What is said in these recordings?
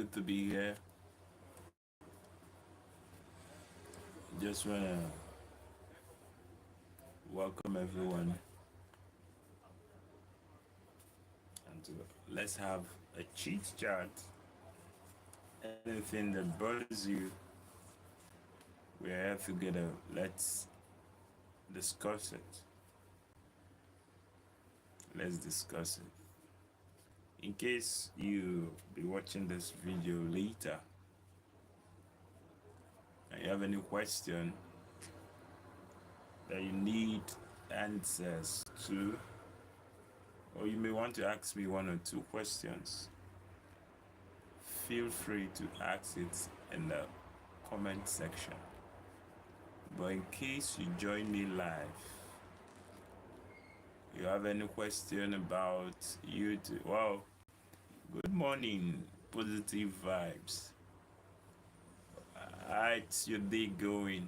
good to be here. Just wanna welcome everyone and let's have a chit chat. Anything that bothers you, we're here together. Let's discuss it. Let's discuss it. In case you be watching this video later and you have any question that you need answers to, or you may want to ask me one or two questions, feel free to ask it in the comment section. But in case you join me live, you have any question about YouTube, well, good morning, positive vibes. How's your day going?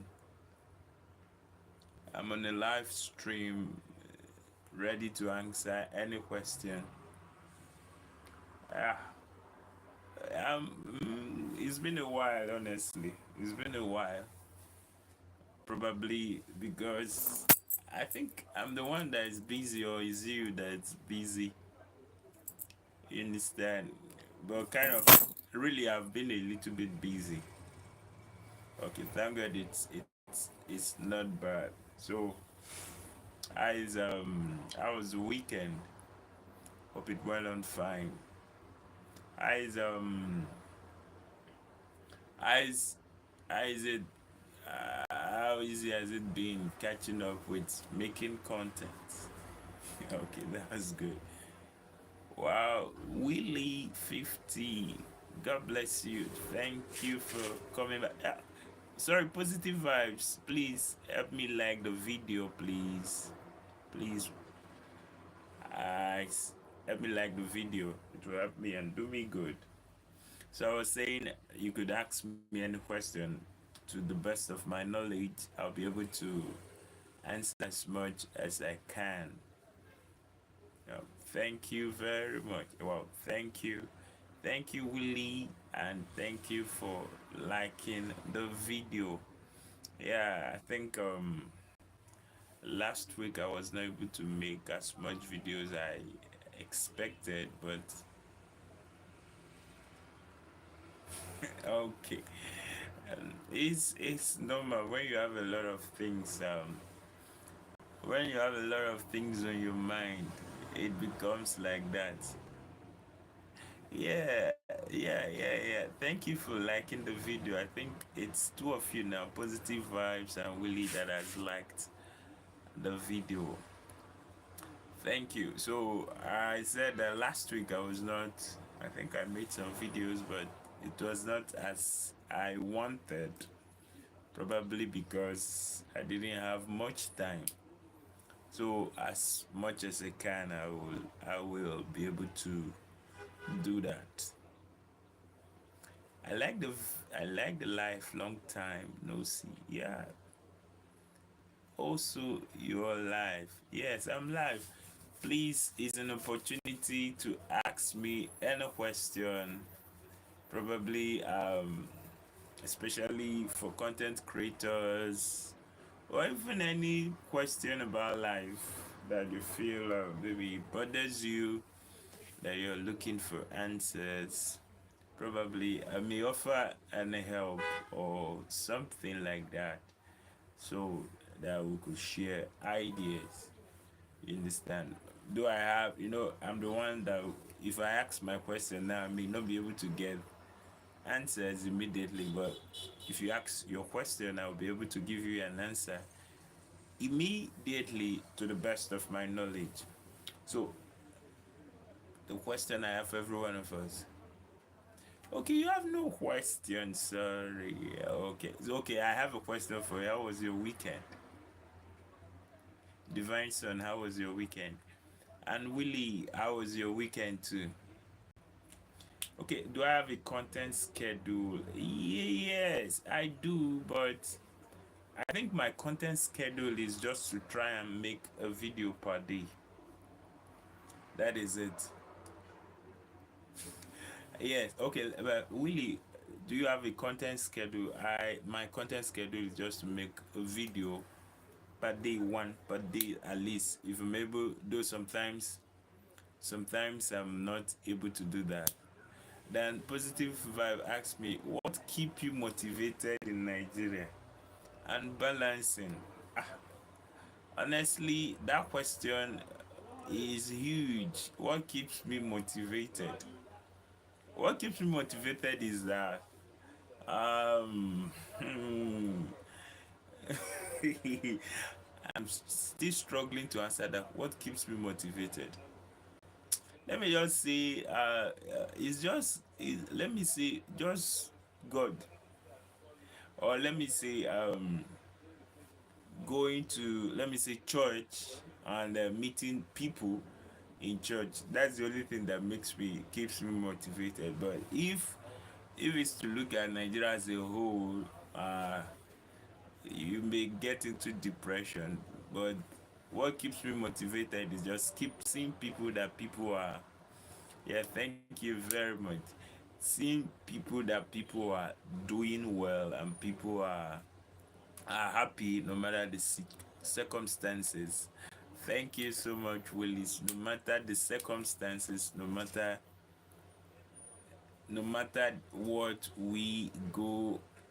I'm on a live stream, ready to answer any question. Ah, it's been a while, honestly. It's been a while. Probably because I think I'm the one that is busy, or is you that's busy. You understand? But kind of, really, I've been a little bit busy. Okay, thank God it's not bad. So, I was the weekend. Hope it went on fine. Eyes eyes eyes it how easy has it been catching up with making content? Okay, that was good. Wow, Willie 50. God bless you. Thank you for coming back. Sorry, positive vibes. Please help me like the video, please. Please, uh, help me like the video. It will help me and do me good. So I was saying you could ask me any question. To the best of my knowledge, I'll be able to answer as much as I can. Thank you very much. Well, thank you. Thank you, Willie, and thank you for liking the video. Yeah, I think last week I was not able to make as much videos I expected, but okay. It's normal when you have a lot of things. When you have a lot of things on your mind, it becomes like that. Yeah, yeah. Thank you for liking the video. I think it's two of you now, Positive Vibes and Willie, that has liked the video. Thank you. So I said that last week I was not, I think I made some videos, but it was not as I wanted. Probably because I didn't have much time. So as much as I can, I will be able to do that. I like the life. Long time no see. Yeah. Also, you're live. Yes, I'm live. Please, it's an opportunity to ask me any question. Probably, especially for content creators, or even any question about life that you feel maybe bothers you, that you're looking for answers. Probably I may offer any help or something like that, so that we could share ideas. You understand? Though I have, I'm the one that if I ask my question now, I may not be able to get answers immediately, but if you ask your question, I'll be able to give you an answer immediately to the best of my knowledge. So, the question I have for every one of us. Okay, you have no question, sorry. Okay, I have a question for you. How was your weekend? Divine Son, how was your weekend? And Willie, how was your weekend too? Okay, do I have a content schedule? Yes, I do, but I think my content schedule is just to try and make a video per day. That is it. Yes, okay, but Willie, do you have a content schedule? My content schedule is just to make a video per day, one per day at least. If I'm able, though sometimes I'm not able to do that. Then Positive Vibe asked me, what keep you motivated in Nigeria and balancing? Ah, honestly, that question is huge. What keeps me motivated? What keeps me motivated is that um I'm still struggling to answer that. What keeps me motivated? Let me just say, it's just, let me say, just God. Or let me say, going to, let me say, church and meeting people in church. That's the only thing that keeps me motivated. But if it's to look at Nigeria as a whole, uh, you may get into depression. But what keeps me motivated is just keep seeing people that people are. Yeah, thank you very much. Seeing people that people are doing well and people are happy no matter the circumstances. Thank you so much, Willis. No matter the circumstances, no matter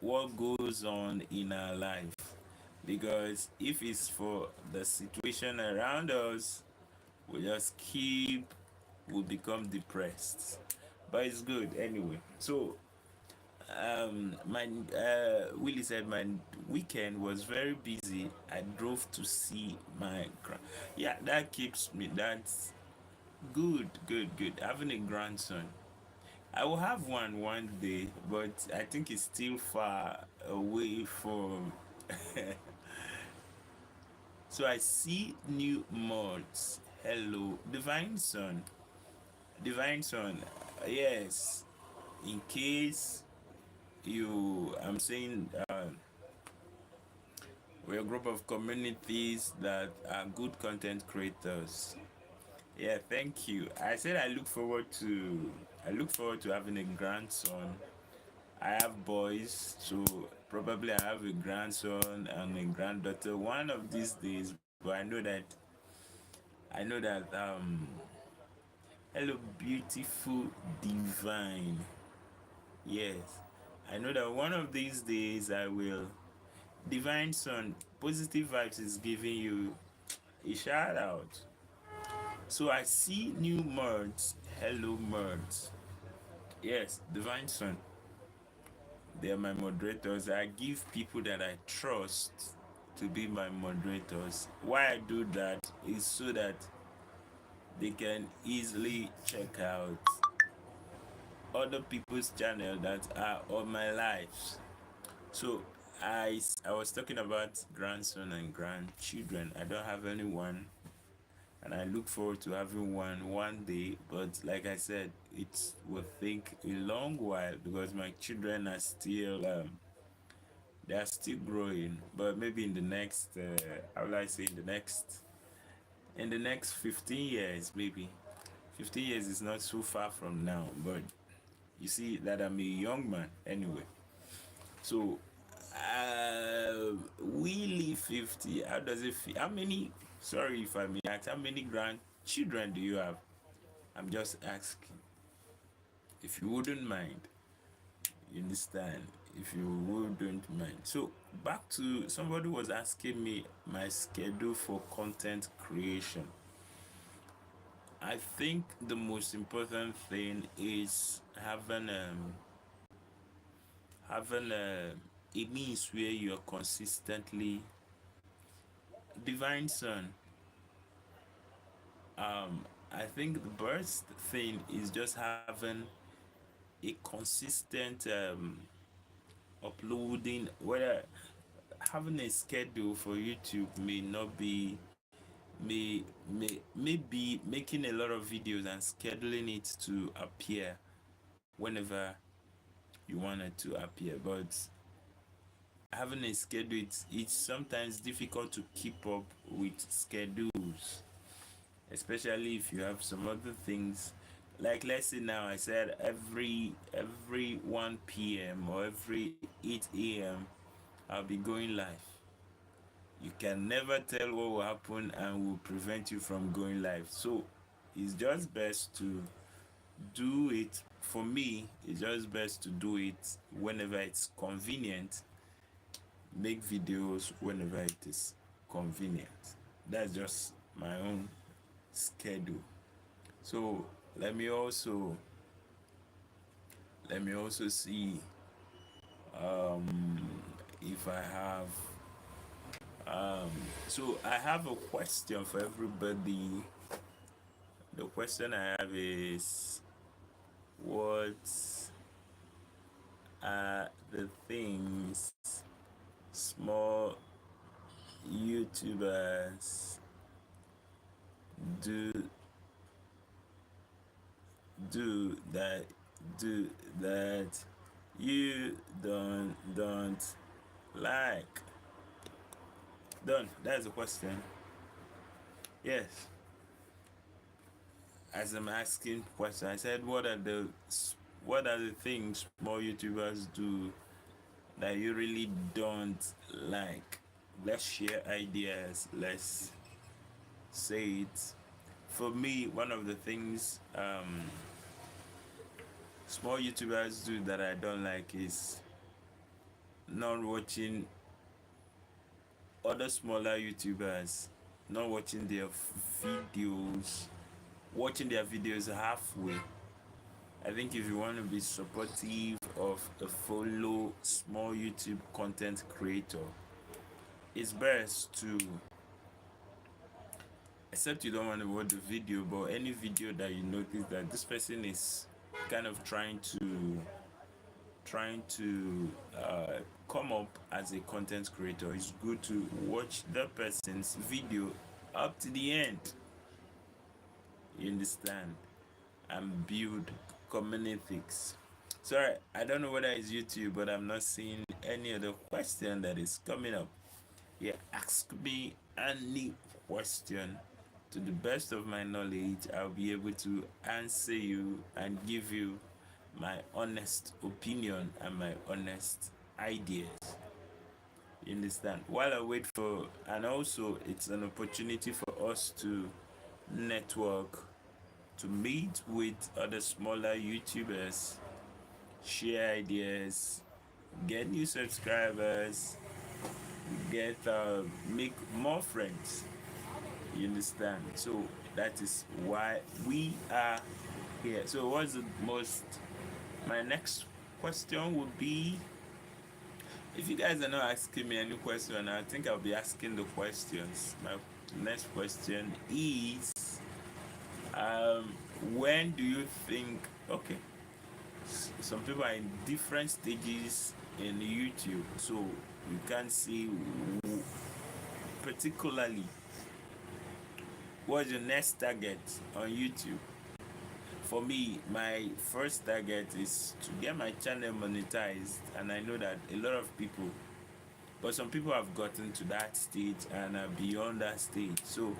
what goes on in our life, because if it's for the situation around us, we just we become depressed. But it's good anyway. So my Willie said my weekend was very busy. I drove to see my yeah, that keeps me. That's good. Having a grandson, I will have one day, but I think it's still far away from. So I see new mods. Hello, Divine Son. Yes, in case I'm saying we're a group of communities that are good content creators. Yeah, thank you. I said I look forward to having a grandson. I have boys, so probably I have a grandson and a granddaughter one of these days. But I know that hello beautiful divine. Yes. I know that one of these days I will. Divine Son, Positive Vibes is giving you a shout out. So I see new mods. Hello mods. Yes, Divine Son. They are my moderators. I give people that I trust to be my moderators. Why I do that is so that they can easily check out other people's channel that are on my lives. So I was talking about grandson and grandchildren. I don't have anyone, and I look forward to having one day. But like I said, it will take a long while because my children are still they are still growing. But maybe in the next how will I say in the next 15 years, maybe 15 years is not so far from now. But you see that I'm a young man anyway. So we live 50. How does it feel? How many, sorry if I may ask, how many grandchildren do you have? I'm just asking. If you wouldn't mind, you understand? If you wouldn't mind. So, back to somebody was asking me my schedule for content creation. I think the most important thing is having a means where you're consistently. Divine Son, I think the first thing is just having a consistent uploading. Whether having a schedule for YouTube may not be may be making a lot of videos and scheduling it to appear whenever you want it to appear. But having a schedule, it's sometimes difficult to keep up with schedules, especially if you have some other things. like let's say now I said every 1 p.m. or every 8 a.m. I'll be going live. You can never tell what will happen and will prevent you from going live. So it's just best to do it. For me, it's just best to do it whenever it's convenient. Make videos whenever it is convenient. That's just my own schedule. So let me also see if I have so I have a question for everybody. The question I have is, what are the things small YouTubers do do that do that you don't like? Done. That's the question. Yes. As I'm asking question, I said, what are the things small YouTubers do that you really don't like? Let's share ideas. Let's say it. For me, one of the things small YouTubers do that I don't like is not watching other smaller YouTubers, not watching their videos, watching their videos halfway. I think if you want to be supportive of a follow small YouTube content creator, it's best to, except you don't want to watch the video, but any video that you notice that this person is kind of trying to come up as a content creator, it's good to watch the person's video up to the end. You understand? And build communities. Sorry, I don't know whether it's YouTube, but I'm not seeing any other question that is coming up. Yeah, ask me any question. To the best of my knowledge, I'll be able to answer you and give you my honest opinion and my honest ideas. You understand? While I wait for, and also it's an opportunity for us to network, to meet with other smaller YouTubers, share ideas, get new subscribers, get make more friends. You understand? So that is why we are here. So what's the most, my next question would be, if you guys are not asking me any question, I think I'll be asking the questions. My next question is, when do you think, okay, some people are in different stages in YouTube, so you can't see particularly what's your next target on YouTube. For me, my first target is to get my channel monetized, and I know that a lot of people, but some people have gotten to that stage and are beyond that stage. So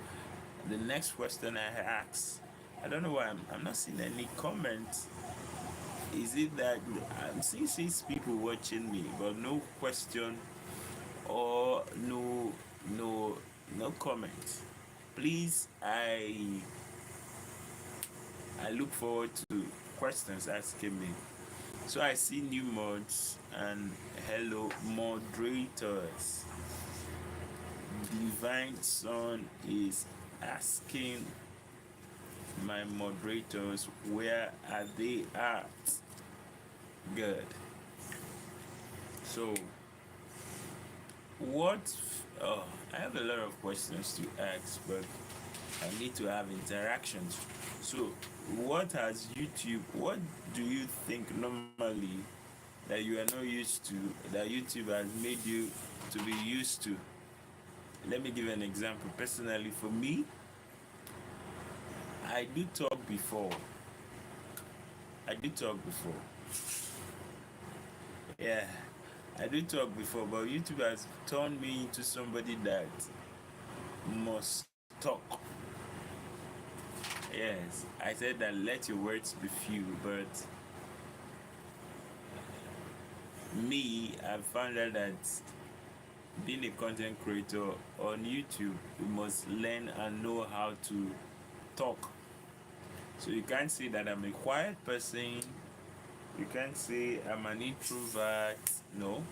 the next question I ask, I don't know why I'm not seeing any comments. Is it that I'm seeing 6 people watching me, but no question or no comment? Please, I look forward to questions asking me. So I see new mods and hello moderators. Divine Son is asking my moderators, where are they at? Good. So what, oh, I have a lot of questions to ask, but I need to have interactions. So what do you think normally that you are not used to, that YouTube has made you to be used to? Let me give an example. Personally, for me, I do talk before. Yeah, I do talk before, but YouTube has turned me into somebody that must talk. Yes, I said that let your words be few, but me, I found out that being a content creator on YouTube, you must learn and know how to talk. So you can't say that I'm a quiet person. You can't say I'm an introvert. No,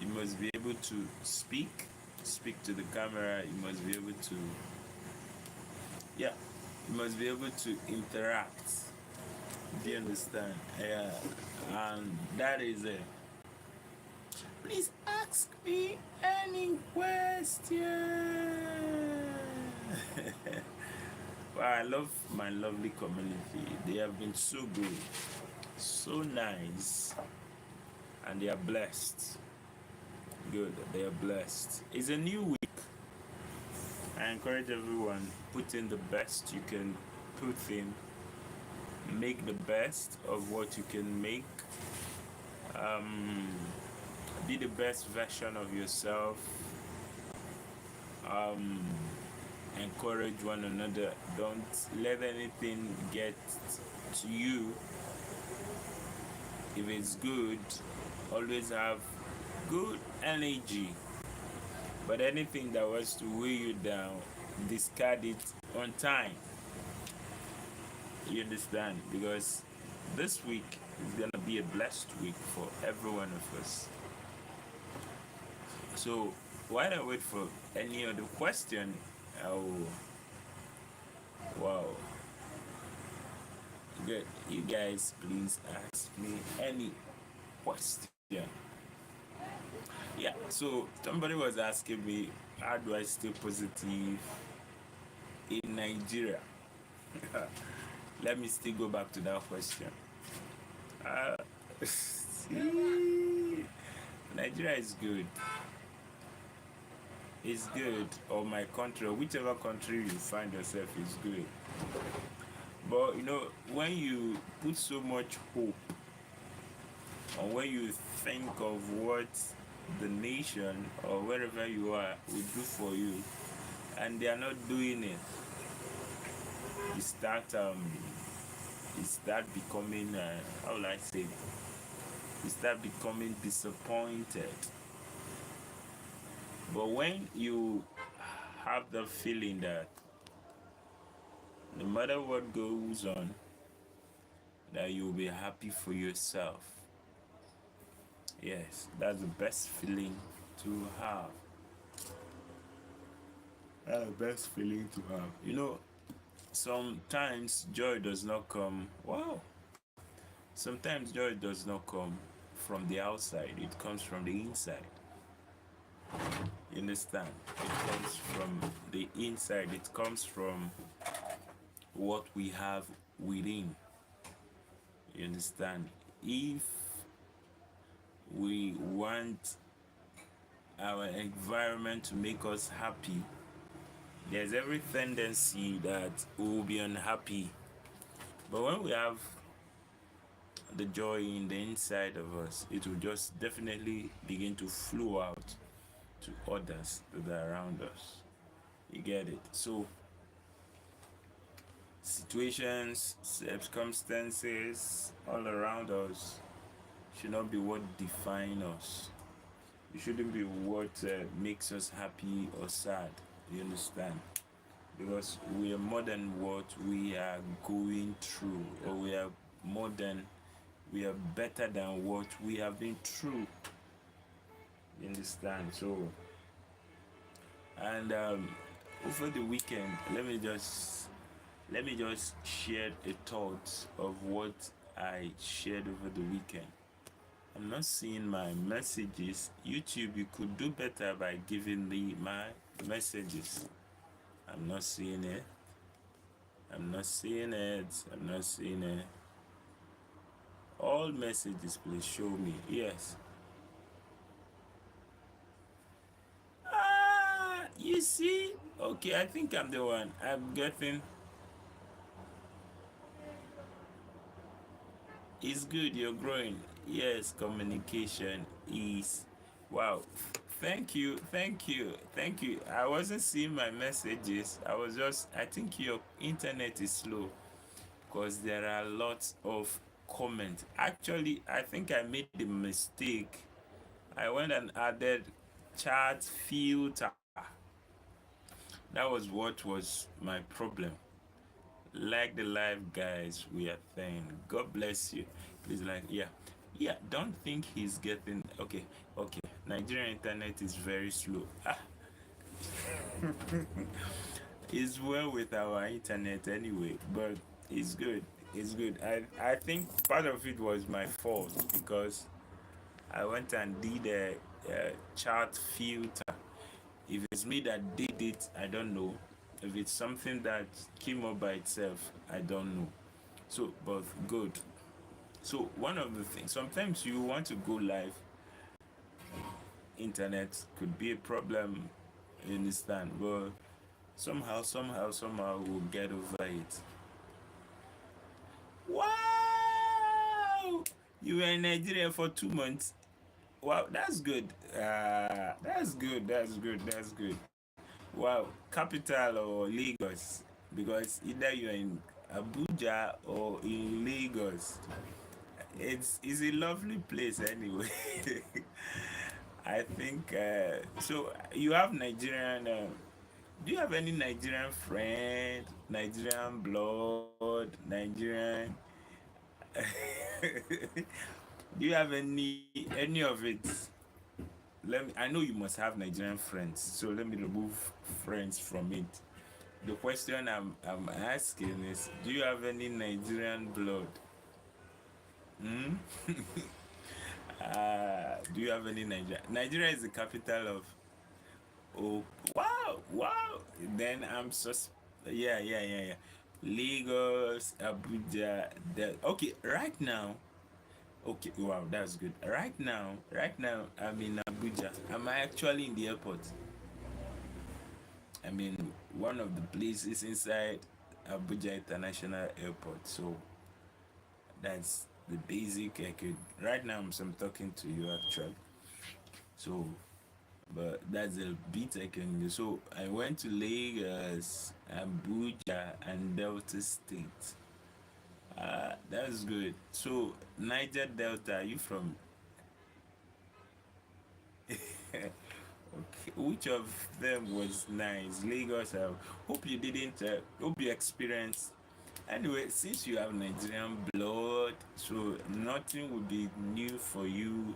you must be able to speak to the camera. You must be able to, yeah, you must be able to interact. Do you understand? Yeah, and that is it. Please ask me any question. Well, I love my lovely community. They have been so good, so nice, and they are blessed. Good, they are blessed. It's a new week. I encourage everyone, put in the best you can put in. Make the best of what you can make. Um, be the best version of yourself. Um, encourage one another. Don't let anything get to you. If it's good, always have good energy. But anything that was to weigh you down, discard it on time. You understand? Because this week is gonna be a blessed week for every one of us. So while I wait for any other question, oh wow. Good. You guys please ask me any question. Yeah, so somebody was asking me how do I stay positive in Nigeria? Let me still go back to that question. Nigeria is good. It's good, or my country, or whichever country you find yourself is good. But you know, when you put so much hope, or when you think of what the nation or wherever you are will do for you, and they are not doing it, you start becoming how will I say? You start becoming disappointed. But when you have the feeling that no matter what goes on, that you'll be happy for yourself. Yes, that's the best feeling to have. That's the best feeling to have. You know, sometimes joy does not come. Wow. Sometimes joy does not come from the outside, it comes from the inside. You understand? It comes from the inside, it comes from what we have within. You understand? If we want our environment to make us happy, there's every tendency that we will be unhappy. But when we have the joy in the inside of us, it will just definitely begin to flow out to others that are around us. You get it? So, situations, circumstances all around us should not be what define us. It shouldn't be what makes us happy or sad. You understand? Because we are more than what we are going through, or we are better than what we have been through. You understand? So, and over the weekend, let me just share the thoughts of what I shared over the weekend. I'm not seeing my messages. YouTube, you could do better by giving me my messages. I'm not seeing it. I'm not seeing it. I'm not seeing it. All messages, please show me. Yes. Ah, you see? Okay, I think I'm the one. I'm getting. It's good, you're growing. Yes, communication is. Wow. Thank you, thank you, thank you. I wasn't seeing my messages. I think your internet is slow because there are lots of comments. Actually, I think I made a mistake. I went and added chat filter. That was what was my problem. Like the live guys, we are saying, God bless you. Please like, yeah. Yeah, don't think he's getting, okay, okay. Nigerian internet is very slow. Ah, it's well with our internet anyway, but it's good. It's good. I think part of it was my fault because I went and did a chart filter. If it's me that did it, I don't know. If it's something that came up by itself, I don't know. So, but good. So one of the things, sometimes you want to go live, internet could be a problem, you understand? But somehow we'll get over it. Wow! You were in Nigeria for 2 months. Wow, that's good. That's good. That's good. That's good. Wow, capital or Lagos? Because either you're in Abuja or in Lagos. It's a lovely place anyway. I think so. You have Nigerian. Do you have any Nigerian friend, Nigerian blood, Nigerian? Do you have any of it? Let me. I know you must have Nigerian friends, so let me remove friends from it. The question I'm asking is, do you have any Nigerian blood? Hmm? Do you have any Nigeria? Nigeria is the capital of. Oh, wow, wow. Then I'm sus. Yeah. Lagos, Abuja. Okay, right now. Okay, wow, that's good. Right now, I'm in Abuja. I'm actually in the airport. I mean, one of the places inside Abuja International Airport. So that's the basic I could. Right now, I'm talking to you actually. So, but that's a bit I can do. So I went to Lagos, Abuja, and Delta State. That's good. So Niger Delta, are you from? Okay, which of them was nice? Lagos. I hope you didn't. Hope you experienced. Anyway, since you have Nigerian blood, so nothing would be new for you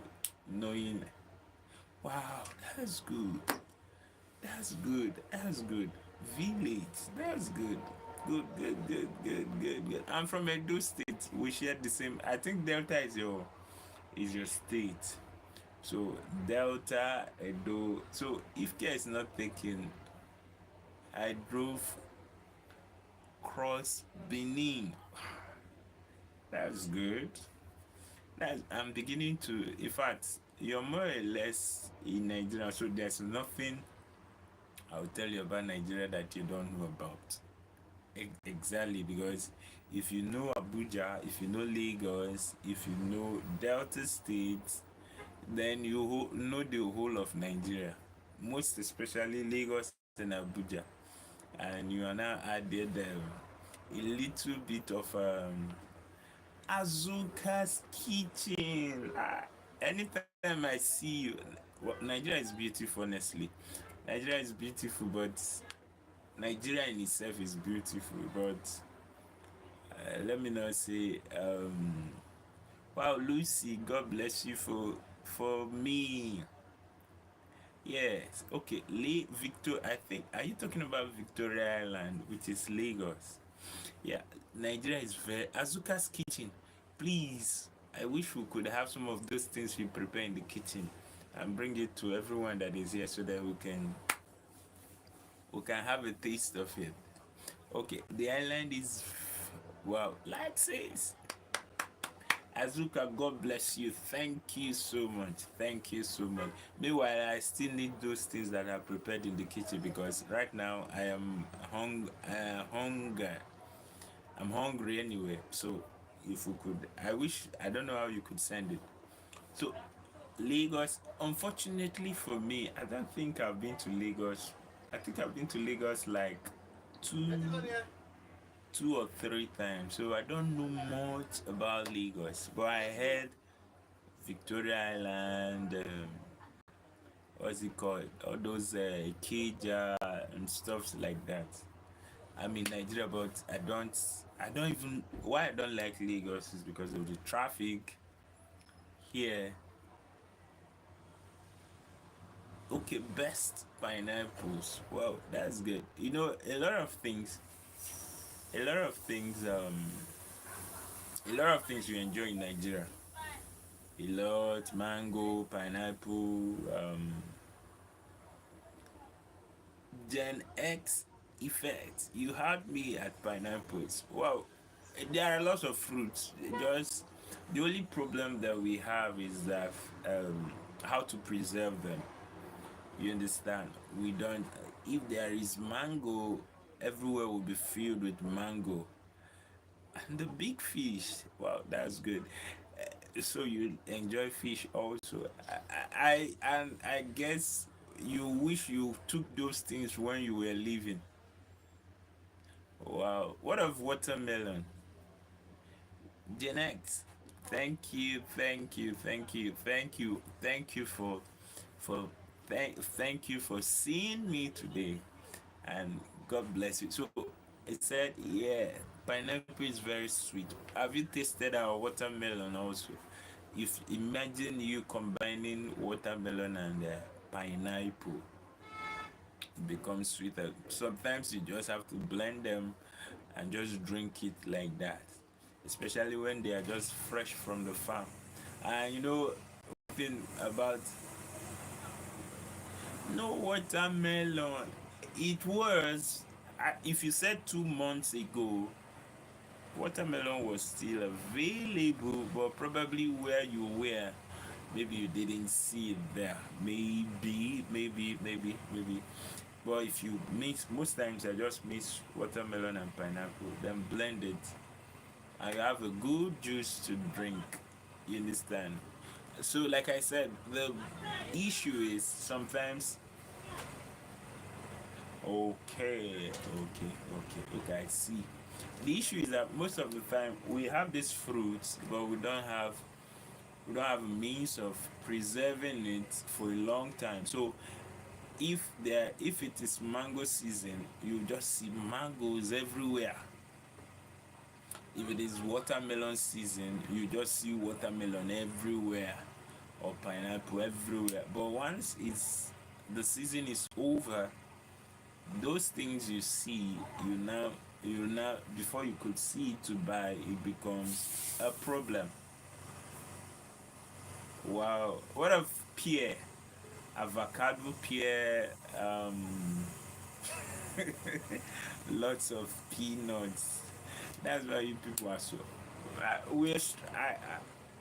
knowing. Wow, that's good. That's good. That's good. Village. That's good. Good. I'm from Edo State. We share the same. I think Delta is your state. So Delta, Edo. So if care is not taken, I drove cross Benin. That's good. I'm beginning to. In fact, you're more or less in Nigeria, so there's nothing I'll tell you about Nigeria that you don't know about. Exactly, because if you know Abuja, if you know Lagos, if you know Delta State, then you know the whole of Nigeria, most especially Lagos and Abuja, and you are now added a little bit of Azuka's kitchen. Anytime I see you, well, Nigeria is beautiful, honestly. Nigeria is beautiful, but Nigeria in itself is beautiful. But let me not say, wow, Lucy, God bless you for me. Yes, okay. Victor, I think, are you talking about Victoria Island, which is Lagos? Yeah, Nigeria is very. Azuka's kitchen, please. I wish we could have some of those things we prepare in the kitchen and bring it to everyone that is here so that we can have a taste of it. Okay, the island is wow. Like says Azuka, God bless you. Thank you so much. Thank you so much. Meanwhile, I still need those things that are prepared in the kitchen because right now I am hunger. I'm hungry anyway. So if we could, I don't know how you could send it. So Lagos, unfortunately for me, I don't think I've been to Lagos. I think I've been to Lagos like two, 2 or 3 times. So I don't know much about Lagos. But I heard Victoria Island, what's it called? All those Keja and stuff like that. I'm in Nigeria, but I don't even, why I don't like Lagos is because of the traffic here. Okay, best pineapples. Wow, that's good. A lot of things, a lot of things, a lot of things you enjoy in Nigeria. A lot, mango, pineapple, Gen X effect. You had me at pineapples. Wow, there are lots of fruits. Just the only problem that we have is that how to preserve them. You understand? We don't. If there is mango, everywhere will be filled with mango. And the big fish. Wow, that's good. So you enjoy fish also. I guess you wish you took those things when you were living. Wow. What of watermelon? Gen X. Thank you for thank you for seeing me today, and God bless you. So it said, yeah, pineapple is very sweet. Have you tasted our watermelon also? If imagine you combining watermelon and pineapple, it becomes sweeter. Sometimes you just have to blend them and just drink it like that, especially when they are just fresh from the farm. And thing about no watermelon, it was, if you said 2 months ago, watermelon was still available, but probably where you were, maybe you didn't see it there. Maybe. But if you mix, most times I just mix watermelon and pineapple, then blend it, and you have a good juice to drink. You understand? So, like I said, the issue is sometimes. Okay. I see. The issue is that most of the time we have these fruits, but we don't have a means of preserving it for a long time. So if it is mango season, you just see mangoes everywhere. If it is watermelon season, you just see watermelon everywhere, or pineapple everywhere. But once the season is over, those things you see, you now before you could see it to buy, it becomes a problem. Wow. What of pear? Avocado, pear, lots of peanuts. That's why you people are so.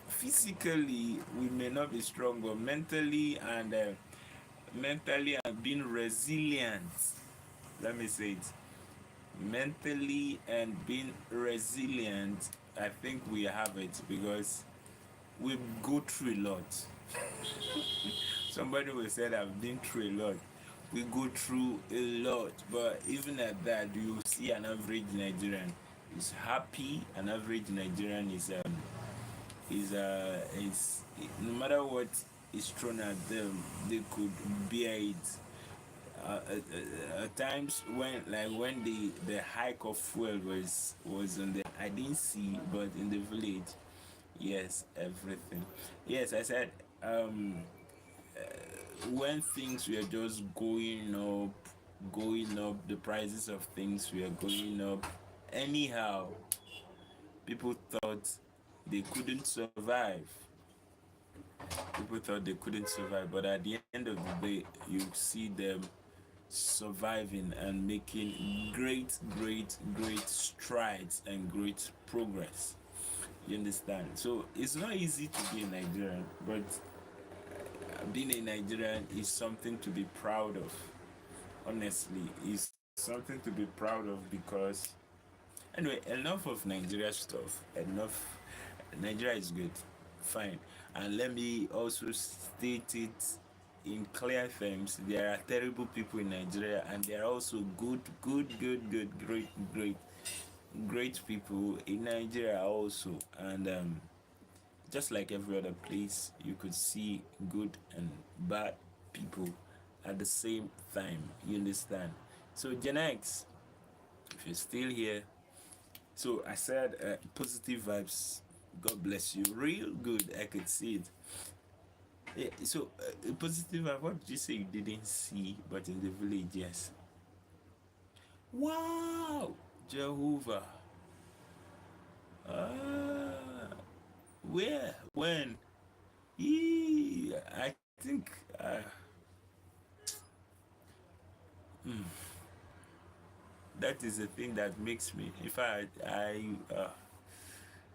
Physically we may not be strong, but mentally and being resilient. Let me say it. Mentally and being resilient, I think we have it because we go through a lot. Somebody will say that I've been through a lot. We go through a lot, but even at that, you see an average Nigerian is happy. An average Nigerian is no matter what is thrown at them, they could bear it. At times when the hike of fuel was on the, I didn't see, but in the village, yes, everything. Yes, I said, when things were just going up, the prices of things were going up. Anyhow, people thought they couldn't survive. People thought they couldn't survive, but at the end of the day, you see them surviving and making great strides and great progress. You understand? So it's not easy to be a Nigerian, but being a Nigerian is something to be proud of. Honestly, is something to be proud of because anyway, enough of Nigeria stuff. Enough. Nigeria is good. fine. And let me also state it in clear terms: there are terrible people in Nigeria, and there are also great people in Nigeria also. And just like every other place, you could see good and bad people at the same time. You understand? So Gen X, if you're still here, so I said positive vibes. God bless you. Real good. I could see it. Yeah, so positive vibe. What did you say you didn't see, but in the village, yes. Wow, Jehovah. Ah, where? When? Yeah, I think that is the thing that makes me. In fact,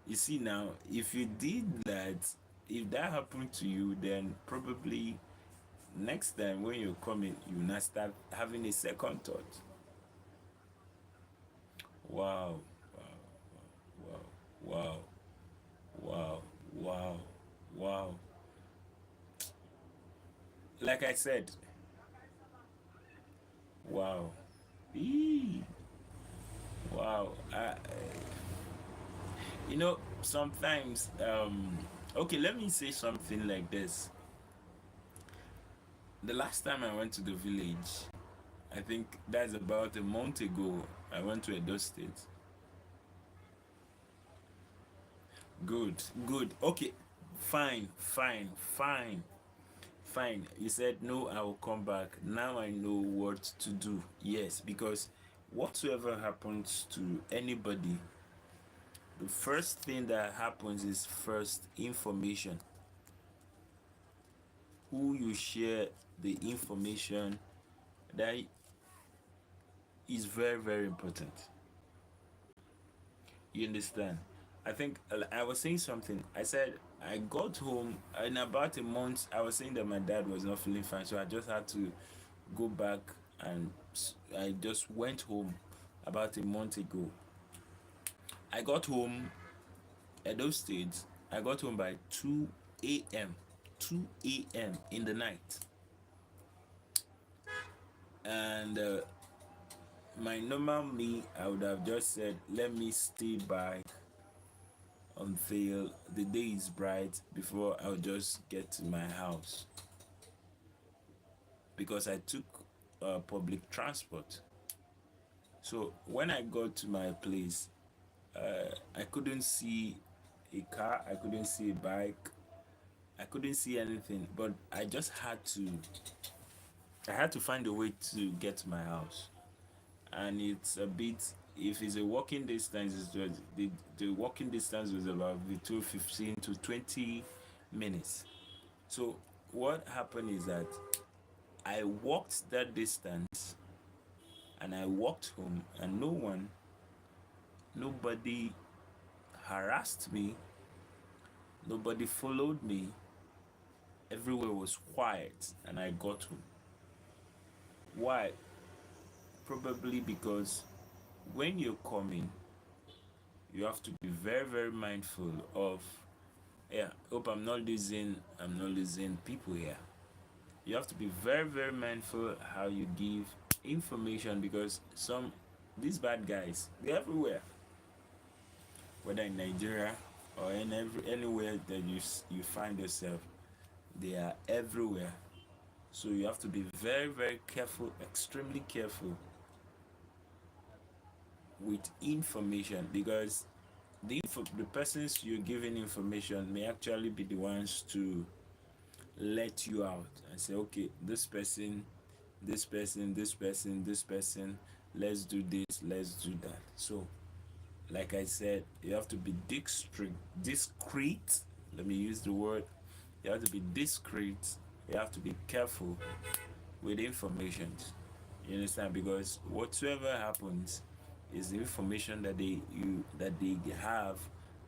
you see now, if you did that, if that happened to you, then probably next time when you're coming, you not start having a second thought. Wow, wow, wow, wow, wow, wow. Like I said, wow. Eee, wow. Sometimes, okay, let me say something like this. The last time I went to the village, I think that's about a month ago, I went to Edo State. Good, good. Okay, fine, fine, fine, fine. You said no, I will come back. Now I know what to do. Yes, because whatsoever happens to anybody, the first thing that happens is first information. Who you share the information, that is very, very important. You understand? I think I was saying something. I said I got home in about a month. I was saying that my dad was not feeling fine, so I just had to go back, and I just went home about a month ago. I got home at those states. I got home by 2 a.m. 2 a.m. in the night, and my normal me, I would have just said, let me stay by until the day is bright before I'll just get to my house, because I took public transport. So when I got to my place, I couldn't see a car, I couldn't see a bike, I couldn't see anything, but I had to find a way to get to my house. And it's a bit, if it's a walking distance, the walking distance was about between 15 to 20 minutes. So what happened is that I walked that distance, and I walked home, and nobody harassed me, nobody followed me. Everywhere was quiet, and I got home. Why? Probably because when you're coming, you have to be very, very mindful of, yeah, hope I'm not losing people here. You have to be very, very mindful how you give information, because these bad guys, they're everywhere, whether in Nigeria or anywhere that you find yourself, they are everywhere. So you have to be very, very careful, extremely careful with information, because the persons you're giving information may actually be the ones to let you out and say, okay, this person, let's do this, let's do that. So like I said, you have to be discreet. Let me use the word. You have to be discreet. You have to be careful with information. You understand? Because whatsoever happens is the information that they have,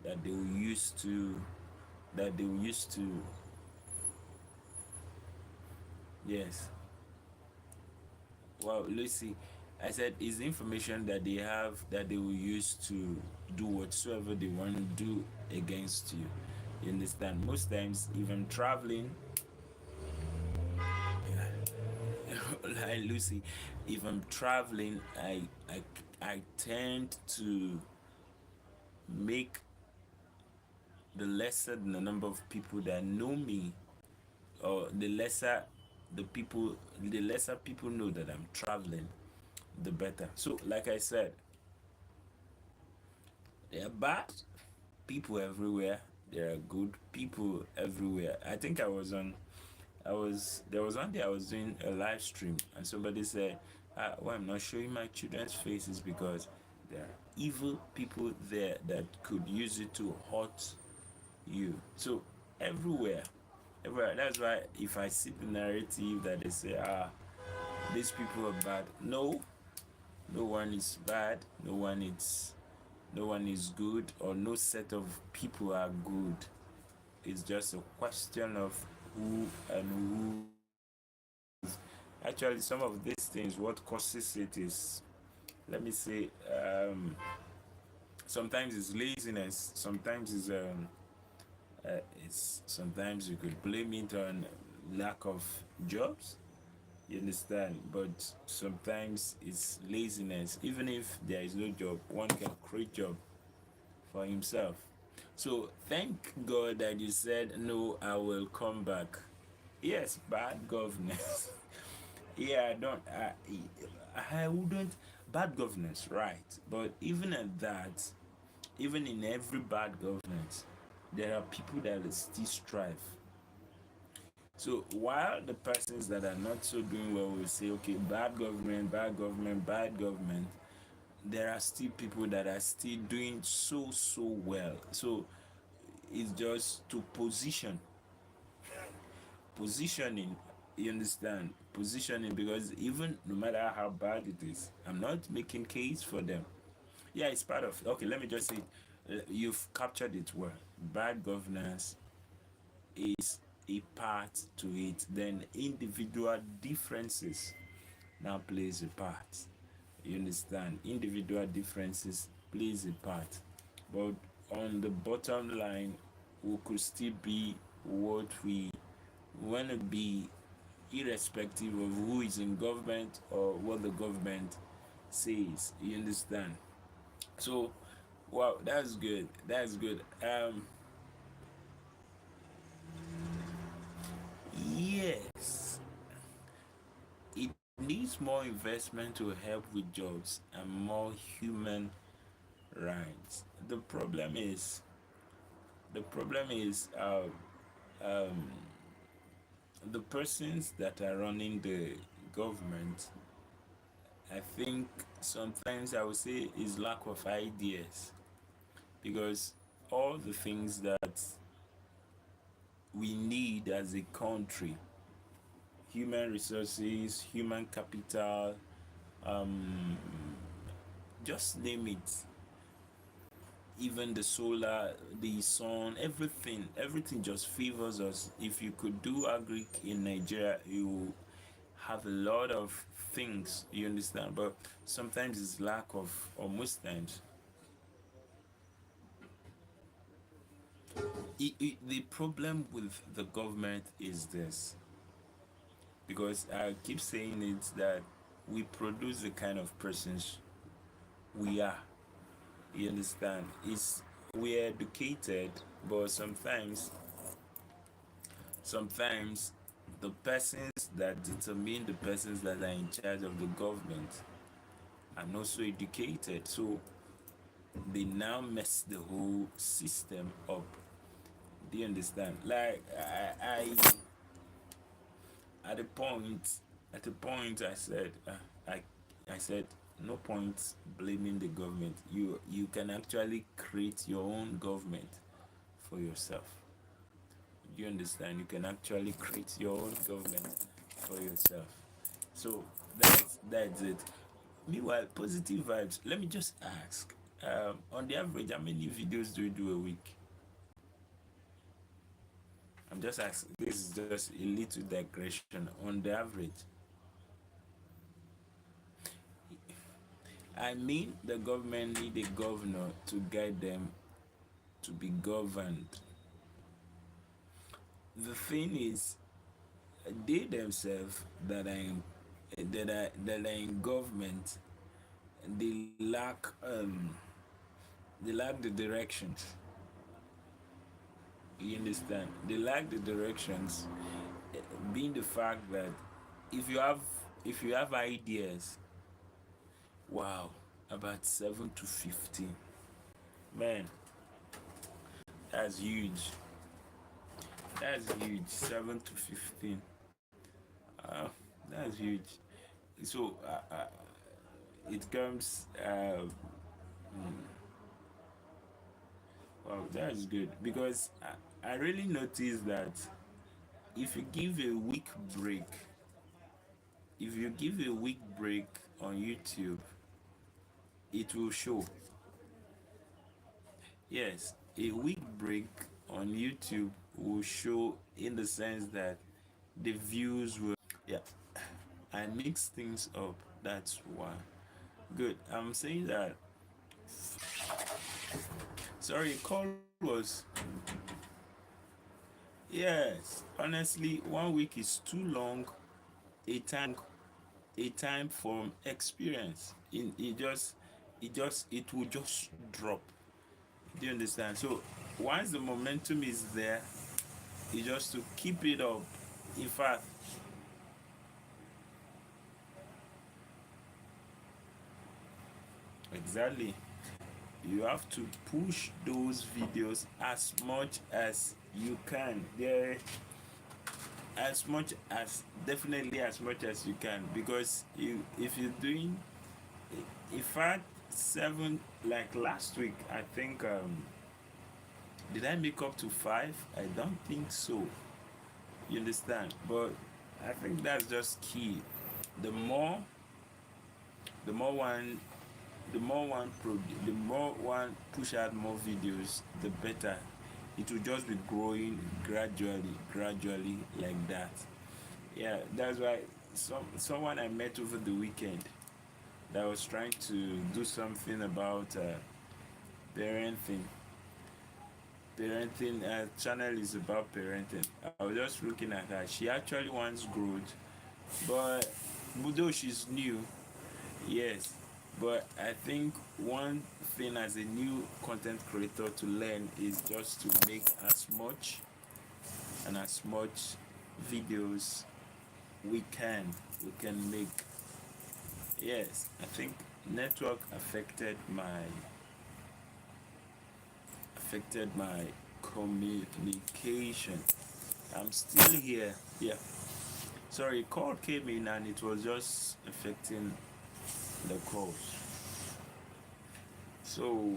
that they will use to that they will use to yes. Well, Lucy, I said is the information that they have, that they will use to do whatsoever they want to do against you. You understand? Most times, if I'm traveling, like Lucy, if I'm traveling, I tend to make the lesser the number of people that know me, or the lesser people know that I'm traveling, the better. So, like I said, there are bad people everywhere. There are good people everywhere. I think there was one day I was doing a live stream and somebody said, "Why I'm not showing my children's faces because there are evil people there that could use it to hurt you." So everywhere, everywhere. That's why if I see the narrative that they say, these people are bad. No, no one is bad. No one is good, or no set of people are good. It's just a question of who and who. Actually, some of these things, what causes it is, let me say, sometimes it's laziness. Sometimes you could blame it on lack of jobs. You understand? But sometimes it's laziness. Even if there is no job, one can create job for himself. So thank God that you said no. I will come back. Yes, bad governance. Yeah, I don't. I wouldn't. Bad governance, right? But even at that, even in every bad governance, there are people that still strive. So while the persons that are not so doing well will say, okay, bad government, bad government, bad government, there are still people that are still doing so well. So it's just to positioning. You understand? Positioning, because even no matter how bad it is, I'm not making case for them. Yeah, it's part of, okay, let me just say, you've captured it well. Bad governance is a part to it. Then individual differences now plays a part. You understand? Individual differences plays a part. But on the bottom line, we could still be what we want to be, irrespective of who is in government or what the government says. You understand? So, wow, that's good. That's good. Yes, it needs more investment to help with jobs and more human rights. The problem is um, the persons that are running the government. I think sometimes I would say is lack of ideas, because all the things that we need as a country, human resources, human capital, um, just name it, even the solar, the sun, everything just favors us. If you could do agric in Nigeria, you have a lot of things, you understand. But sometimes it's lack of, or most times, the problem with the government is this, because I keep saying it, that we produce the kind of persons we are. You understand? It's We are educated, but sometimes the persons that determine the persons that are in charge of the government are not so educated. So they now mess the whole system up. Do you understand? Like at a point, I said, I, I said, no point blaming the government. You can actually create your own government for yourself. You understand? You can actually create your own government for yourself. So that's it. Meanwhile, positive vibes. Let me just ask. On the average, how many videos do you do a week? I'm just asking. This is just a little digression. On the average, I mean, the government need a governor to guide them to be governed. the thing is, they themselves that are in government, they lack the directions. You understand? They lack the directions, being the fact that if you have if you have ideas, wow, about 7 to 15, man, that's huge. That's huge. 7 to 15. Uh, that's huge. So it comes. Wow, that's good because I really noticed that if you give a week break, if you give a week break on YouTube, it will show. Yes, a week break on YouTube will show in the sense that the views will. Yeah, I mix things up. That's why. Good. I'm saying that. Sorry, call was. Yes, honestly, 1 week is too long. A time from experience. It will just drop. Do you understand? So once the momentum is there, you just to keep it up. In fact, exactly, you have to push those videos as much as you can. There, as much as definitely as much as you can, because if you're doing, in fact, seven, like last week, I think, did I make up to 5? I don't think so. You understand? But I think that's just key. The more, the more one, the more one push out more videos, the better. It will just be growing gradually like that. Yeah, that's why someone I met over the weekend that was trying to do something about parenting. Channel is about parenting. I was just looking at her. She actually wants growth, but though she's new, yes. But I think one thing as a new content creator to learn is just to make as much and as much videos we can make. Yes, I think network affected my communication. I'm still here. Yeah. Sorry, call came in and it was just affecting the calls. So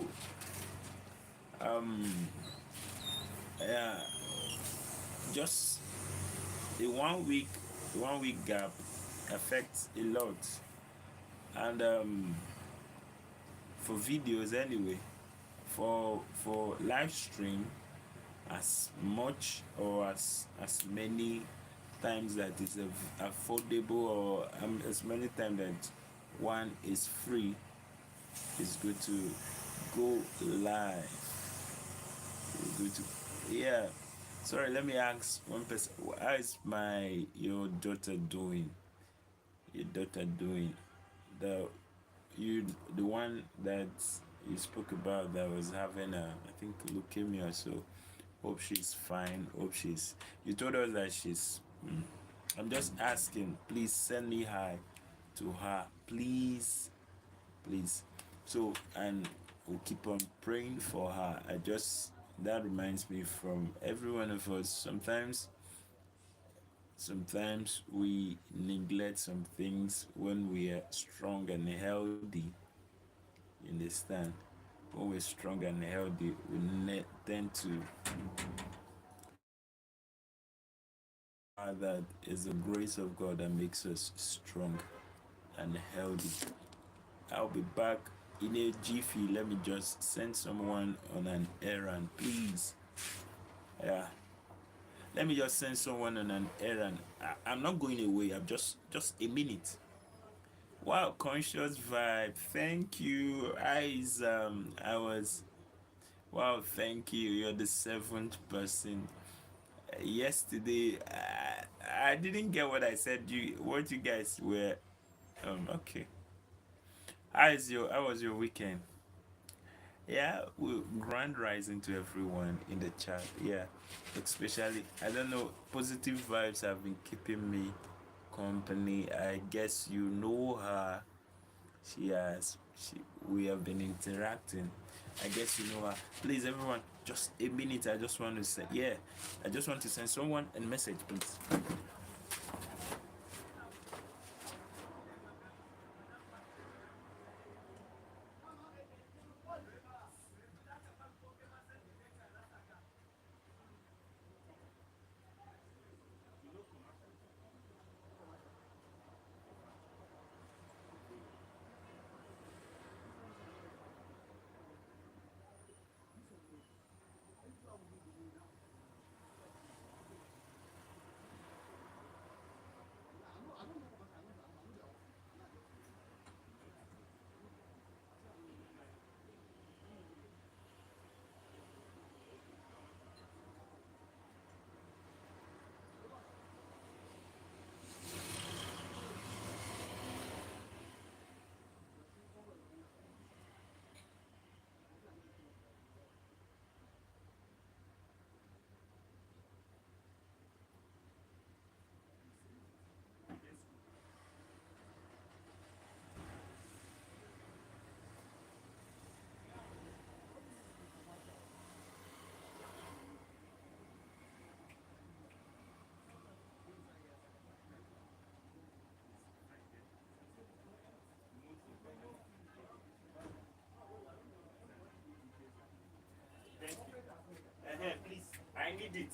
um yeah, just a 1 week gap affects a lot. And for videos anyway, for live stream, as much or as many times that is affordable, or as many times that one is free, it's good to go live. Good to, yeah. Sorry, let me ask one person. How is your daughter doing? Your daughter doing? The you the one that you spoke about that was having I think leukemia. So hope she's fine. Hope she's. You told us that she's. I'm just asking. Please send me hi to her, please, please. So, and we'll keep on praying for her. That reminds me from every one of us. Sometimes we neglect some things when we are strong and healthy. You understand? When we're strong and healthy, we tend to. That is the grace of God that makes us strong and healthy. I'll be back in a jiffy. Let me just send someone on an errand, please. Yeah. Let me just send someone on an errand. I'm not going away. I'm just a minute. Wow, conscious vibe. Thank you. I was. Wow, thank you. You're the seventh person. Yesterday, I didn't get what I said. What you guys were. Okay. How was your weekend? Yeah, grand rising to everyone in the chat. Yeah, especially I don't know. Positive vibes have been keeping me company. I guess you know her. She has. She We have been interacting. I guess you know her. Please, everyone, just a minute. I just want to say, yeah, I just want to send someone a message, please. Please, I need it.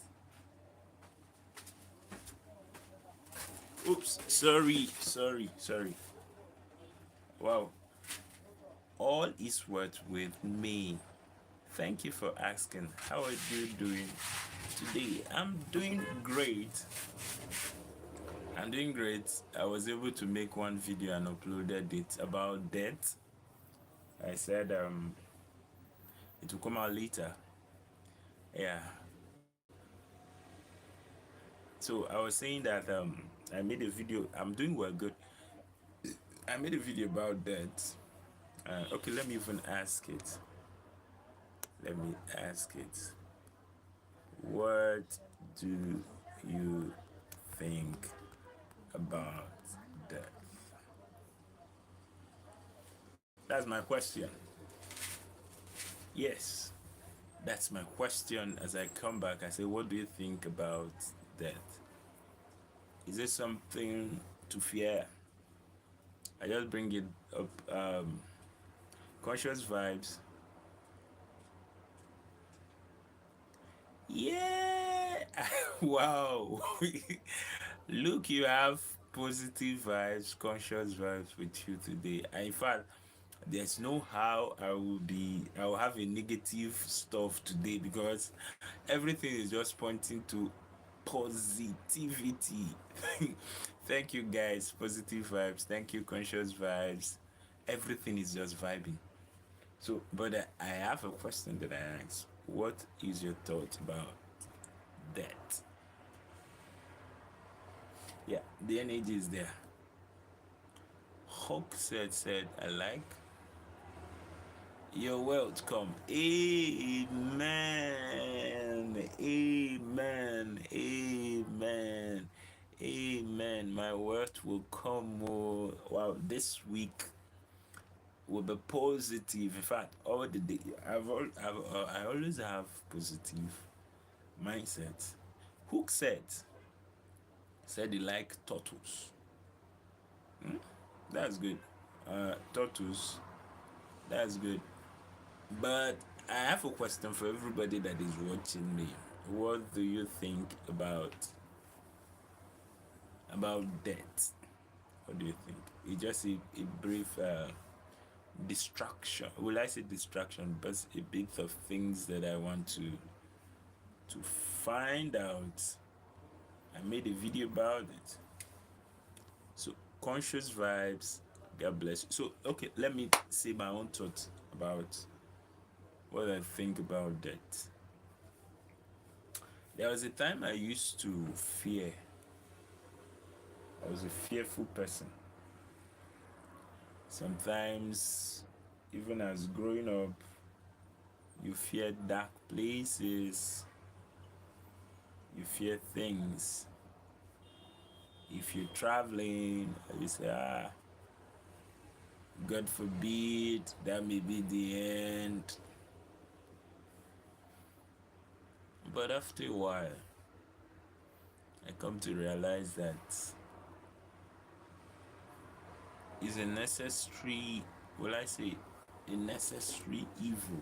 Oops, sorry. Wow, all is well with me. Thank you for asking. How are you doing today? I'm doing great. I'm doing great. I was able to make one video and uploaded it about death. I said it will come out later. Yeah. So I was saying that I made a video. I'm doing well, good. I made a video about that. Okay, let me even ask it. Let me ask it. What do you think about that? That's my question. Yes, that's my question. As I come back, I say, what do you think about that? Is it something to fear? I just bring it up. Conscious vibes. Yeah. Wow. Look, you have positive vibes, conscious vibes with you today. And in fact, there's no how I will have a negative stuff today because everything is just pointing to positivity. Thank you guys, positive vibes. Thank you, conscious vibes. Everything is just vibing. So, but I have a question that I ask. What is your thought about that? Yeah, the energy is there. Hawk said, I like your wealth come. Amen. Amen. Amen. Amen. My wealth will come. Oh, wow, this week will be positive. In fact, all the day, I always have positive mindset. Hook said he like turtles. Hmm? That's good. Turtles. That's good. But I have a question for everybody that is watching me. What do you think about death? What do you think? It's just a brief distraction. Will I say distraction? But a bit of things that I want to find out. I made a video about it. So conscious vibes. God bless you. So okay, let me say my own thoughts about what I think about that. There was a time I used to fear. I was a fearful person. Sometimes, even as growing up, you fear dark places, you fear things. If you're traveling, you say, God forbid, that may be the end. But after a while, I come to realize that it's a necessary, will I say, a necessary evil.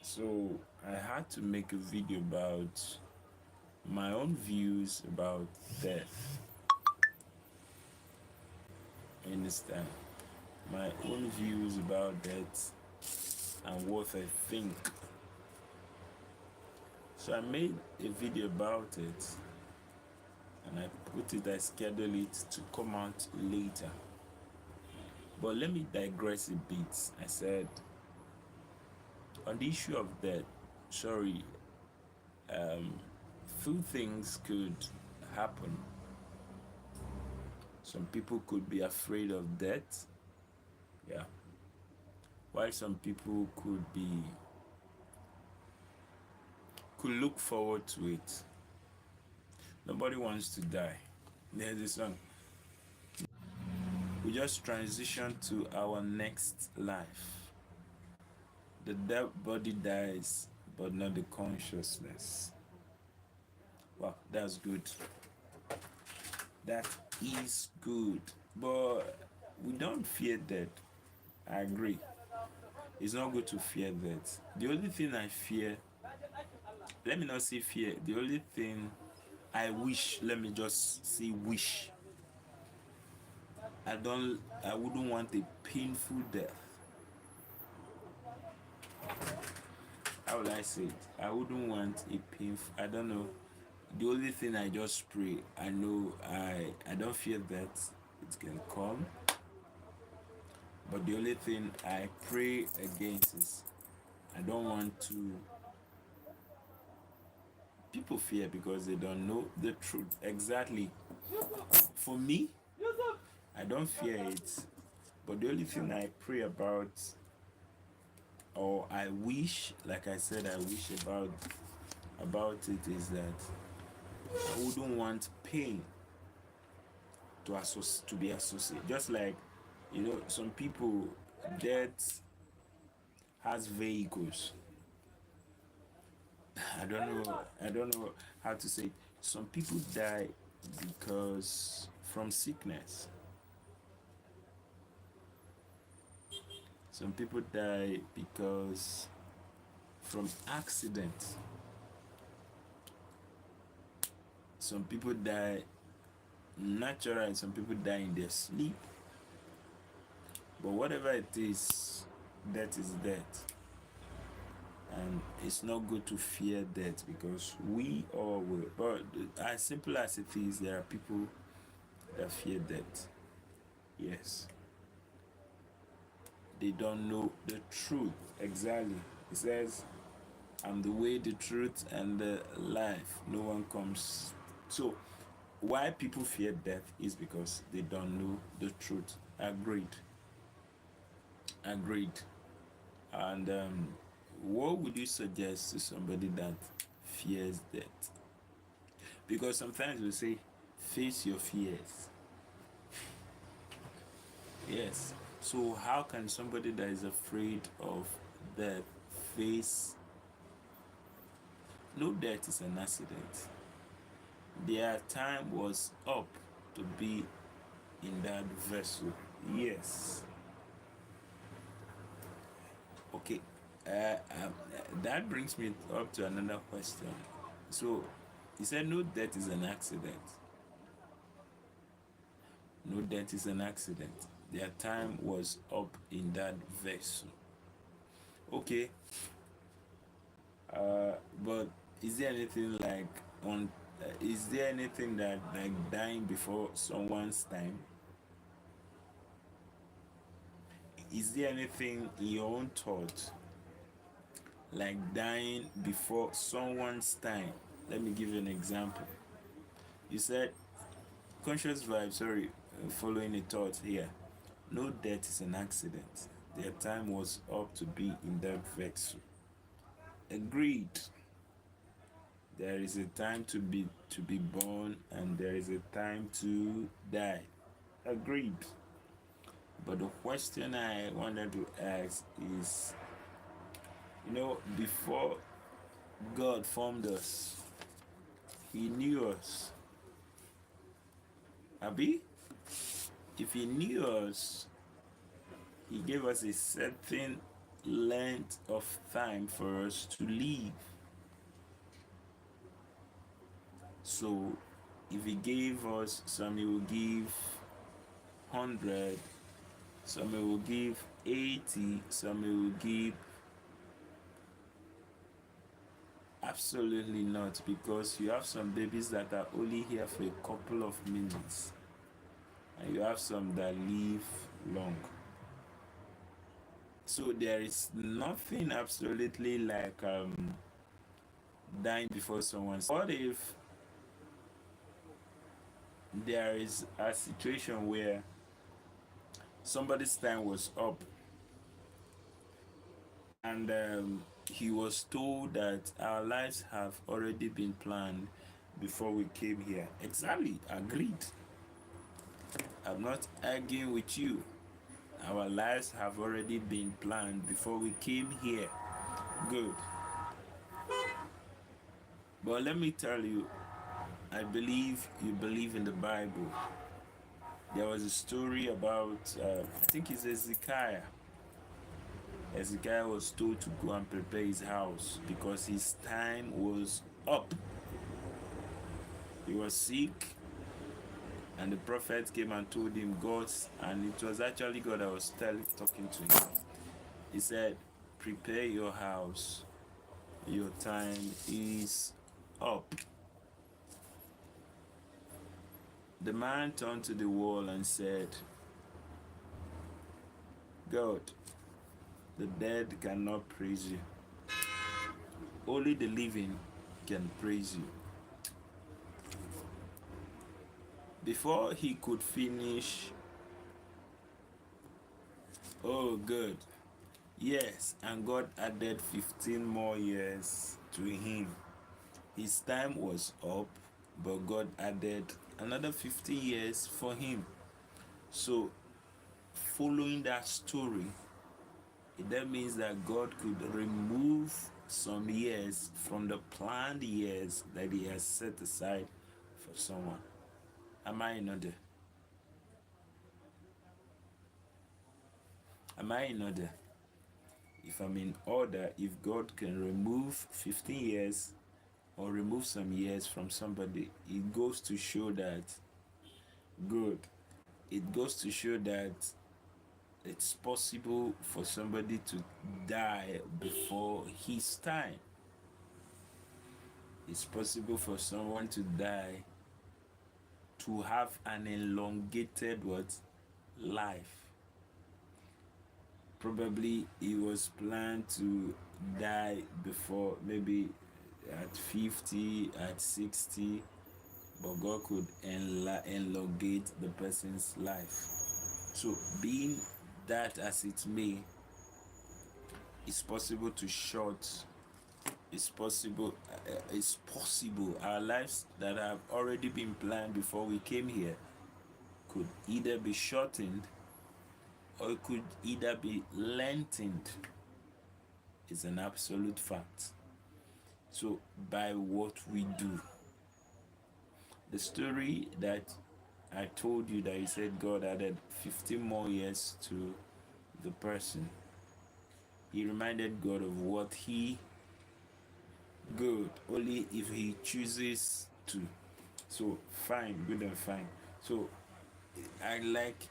So I had to make a video about my own views about death. Understand? My own views about death and what I think. So I made a video about it and I scheduled it to come out later. But let me digress a bit. I said, on the issue of death, few things could happen. Some people could be afraid of death, yeah, while some people could look forward to it. Nobody wants to die. There's a song. We just transition to our next life. The dead body dies, but not the consciousness. Wow, that's good. That is good. But we don't fear death. I agree. It's not good to fear death. The only thing I fear, let me not say fear, the only thing I wish, let me just say wish. I wouldn't want a painful death. How will I say it? I wouldn't want a painful, I don't know. The only thing I just pray, I know I don't fear that it can come. But the only thing I pray against is I don't want to. People fear because they don't know the truth. Exactly. For me, I don't fear it. But the only thing I pray about, or I wish, like I said, I wish about it is that I wouldn't want pain to be associated. Just like, some people, death has vehicles. I don't know how to say it. Some people die because from sickness. Some people die because from accident. Some people die natural, some people die in their sleep. But whatever it is, death is death. And it's not good to fear death because we all will. But as simple as it is, there are people that fear death. Yes. They don't know the truth exactly. It says, I'm the way, the truth, and the life. No one comes. So, why people fear death is because they don't know the truth. Agreed. And what would you suggest to somebody that fears death? Because sometimes we say, face your fears. Yes. So how can somebody that is afraid of death face? No, death is an accident. Their time was up to be in that vessel. Yes. Okay. That brings me up to another question. So, he said no death is an accident. No death is an accident. Their time was up in that vessel. Okay. But is there anything like on? Is there anything that like dying before someone's time? Is there anything in your own thought like dying before someone's time. Let me give you an example. You said, conscious vibe, sorry, following a thought here. No death is an accident. Their time was up to be in that vessel. Agreed. There is a time to be born and there is a time to die. Agreed. But the question I wanted to ask is, before God formed us, He knew us. Abi, if He knew us, He gave us a certain length of time for us to live. So, if He gave us some, He will give 100, some He will give 80, some He will give absolutely not, because you have some babies that are only here for a couple of minutes, and you have some that live long. So there is nothing absolutely like dying before someone's. What if there is a situation where somebody's time was up and he was told that our lives have already been planned before we came here? Exactly, agreed. I'm not arguing with you. Our lives have already been planned before we came here. Good. But let me tell you, I believe you believe in the Bible. There was a story about, I think it's Ezekiah. Ezekiah was told to go and prepare his house because his time was up. He was sick, and the prophet came and told him and it was actually God that was talking to him. He said, prepare your house. Your time is up. The man turned to the wall and said, God, the dead cannot praise you. Only the living can praise you. Before he could finish, oh, good. Yes, and God added 15 more years to him. His time was up, but God added another 15 years for him. So, following that story, that means that God could remove some years from the planned years that He has set aside for someone. Am I in order? Am I in order? If I'm in order, if God can remove 15 years or remove some years from somebody, it goes to show that, good, it goes to show that it's possible for somebody to die before his time. It's possible for someone to die, to have an elongated life. Probably he was planned to die before, maybe at 50, at 60, but God could elongate the person's life. So, being that as it may, it's possible to short. It's possible. Our lives that have already been planned before we came here could either be shortened or it could either be lengthened. It's an absolute fact. So, by what we do, the story that I told you, that He said God added 15 more years to the person, He reminded God of what He good only if He chooses to. So fine, good and fine. So I like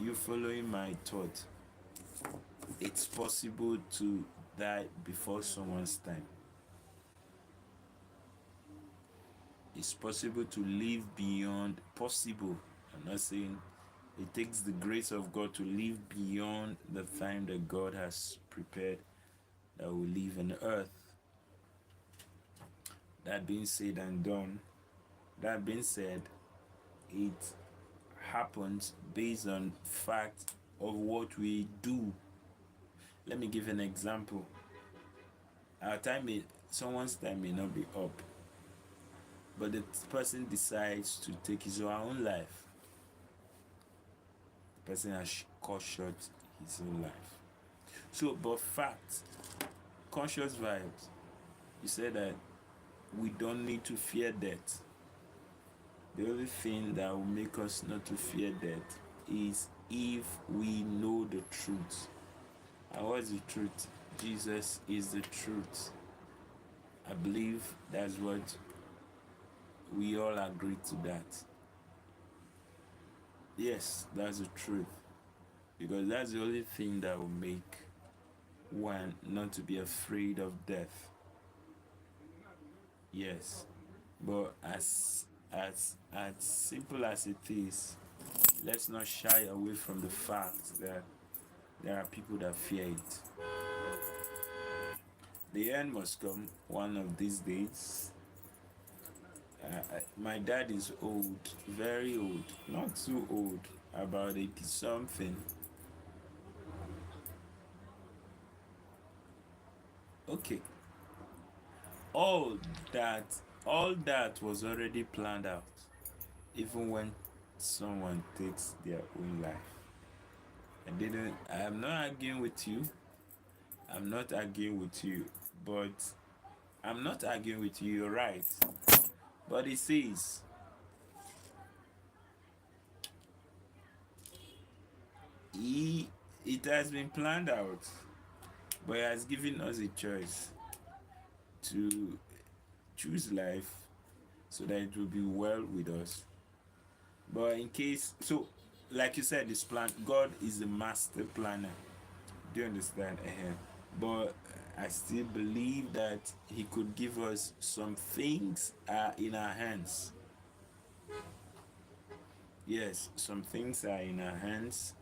you following my thought. It's possible to die before someone's time. It's possible to live beyond possible. I'm not saying it takes the grace of God to live beyond the time that God has prepared that will live on earth. That being said and done, that being said, it happens based on fact of what we do. Let me give an example. Someone's time may not be up, but the person decides to take his or her own life. The person has cut short his own life. So, but fact, conscious vibes, you said that we don't need to fear death. The only thing that will make us not to fear death is if we know the truth. And what's the truth? Jesus is the truth. I believe that's what we all agree to that. Yes, that's the truth. Because that's the only thing that will make one not to be afraid of death. Yes. But as simple as it is, let's not shy away from the fact that there are people that fear it. The end must come one of these days. My dad is old, very old, not too old, about 80 something. Okay, all that, all that was already planned out, even when someone takes their own life. I'm not arguing with you. I'm not arguing with you, but I'm not arguing with you, you're right. But it says, it has been planned out, but He has given us a choice to choose life so that it will be well with us. But in case, so like you said, this plan, God is the master planner. Do you understand? But I still believe that He could give us some things in our hands. Yes, some things are in our hands,